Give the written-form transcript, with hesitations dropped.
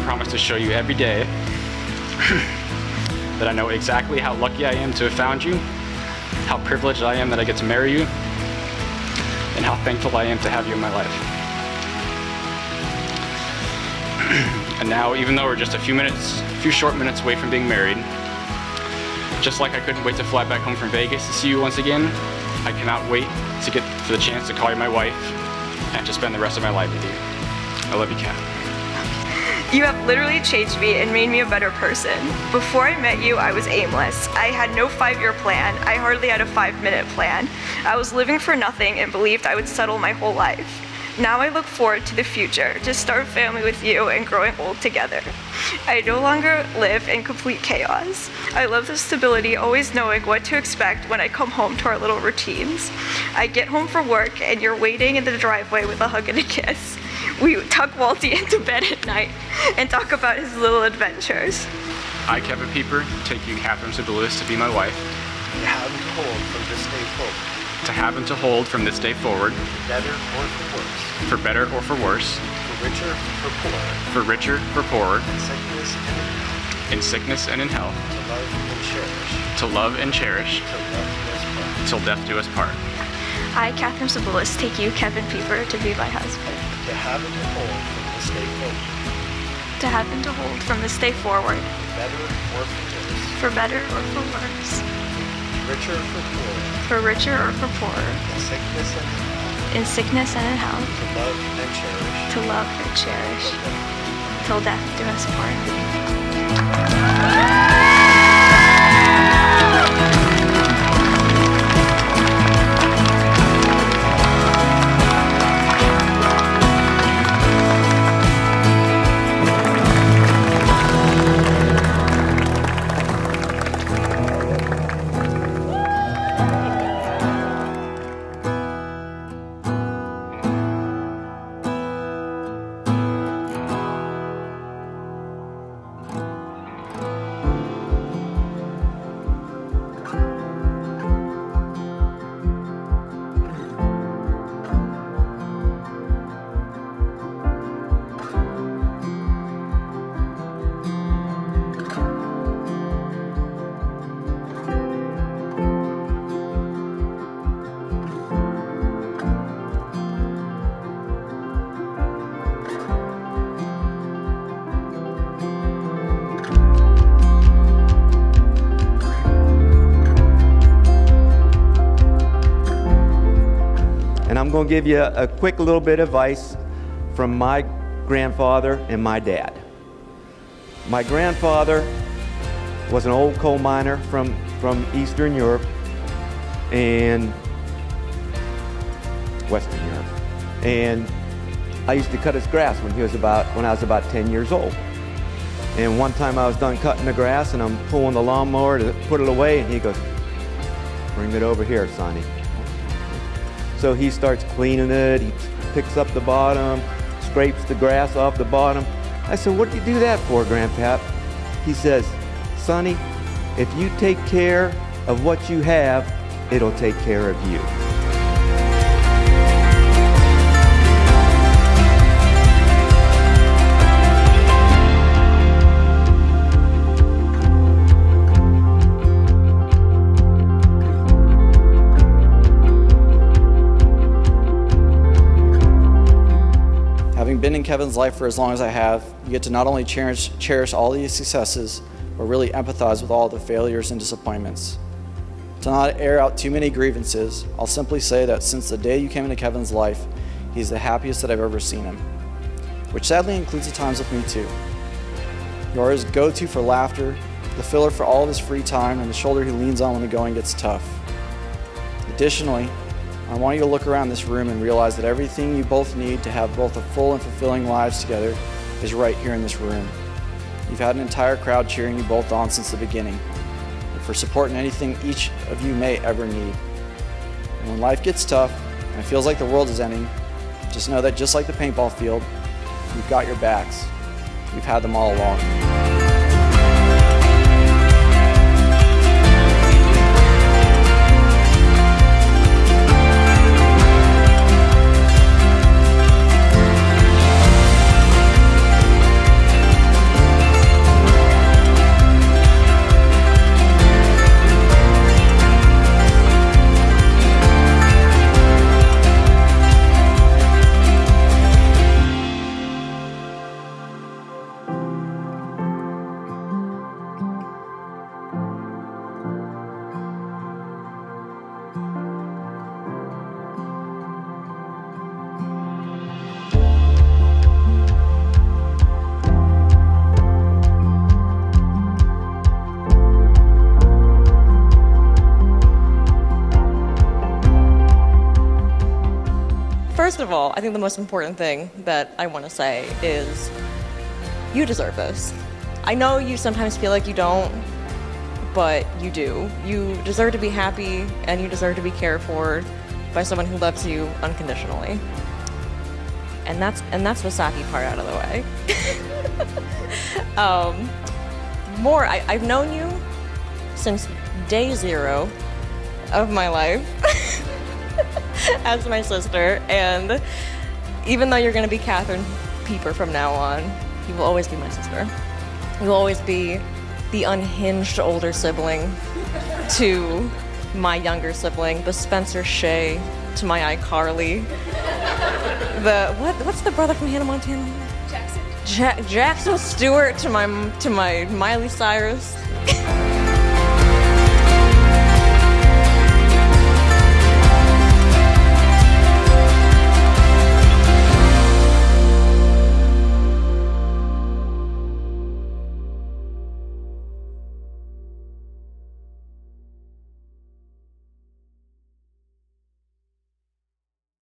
promise to show you every day that I know exactly how lucky I am to have found you, how privileged I am that I get to marry you, and how thankful I am to have you in my life. And now, even though we're just a few short minutes away from being married, just like I couldn't wait to fly back home from Vegas to see you once again, I cannot wait to get for the chance to call you my wife and to spend the rest of my life with you. I love you, Kat. You have literally changed me and made me a better person. Before I met you, I was aimless. I had no 5-year plan. I hardly had a 5-minute plan. I was living for nothing and believed I would settle my whole life. Now I look forward to the future, to start a family with you and growing old together. I no longer live in complete chaos. I love the stability, always knowing what to expect when I come home to our little routines. I get home from work and you're waiting in the driveway with a hug and a kiss. We tuck Walty into bed at night and talk about his little adventures. I, Kevin Pieper, take you, Catherine Sibilis, to be my wife. To have and to hold from this day forward. To have and to hold from this day forward. Better or for worse. For better or for worse. For richer, for poorer. For richer, for poorer. In sickness and in health. In sickness and in health. To love and cherish. To love and cherish. Till death do us part. Till death do us part. I, Catherine Sibilis, take you, Kevin Pieper, to be my husband. To have and to hold from this day forward. To have and to hold from this day forward. For better or for worse. For better or for worse. Richer or for poorer. For richer or for poorer. In sickness and in health. In sickness and in health. To love and cherish. To love and cherish. Till death do us part. I'm going to give you a quick little bit of advice from my grandfather and my dad. My grandfather was an old coal miner from Eastern Europe and Western Europe. And I used to cut his grass when I was about 10 years old. And one time I was done cutting the grass and I'm pulling the lawnmower to put it away, and he goes, "Bring it over here, Sonny." So he starts cleaning it, he picks up the bottom, scrapes the grass off the bottom. I said, "What do you do that for, Grandpap?" He says, "Sonny, if you take care of what you have, it'll take care of you." Having been in Kevin's life for as long as I have, you get to not only cherish all the successes, but really empathize with all the failures and disappointments. To not air out too many grievances, I'll simply say that since the day you came into Kevin's life, he's the happiest that I've ever seen him. Which sadly includes the times with me too. You are his go-to for laughter, the filler for all of his free time, and the shoulder he leans on when the going gets tough. Additionally, I want you to look around this room and realize that everything you both need to have both a full and fulfilling lives together is right here in this room. You've had an entire crowd cheering you both on since the beginning, and for support in anything each of you may ever need. And when life gets tough and it feels like the world is ending, just know that just like the paintball field, you've got your backs. You've had them all along. first of all, I think the most important thing that I want to say is you deserve this. I know you sometimes feel like you don't, but you do. You deserve to be happy, and you deserve to be cared for by someone who loves you unconditionally. And that's the sappy part out of the way. I've known you since day 0 of my life as my sister, and even though you're going to be Catherine Pieper from now on, you will always be my sister. You will always be the unhinged older sibling to my younger sibling, the Spencer Shay to my iCarly. What's the brother from Hannah Montana? Jackson. Jackson Stewart to my Miley Cyrus.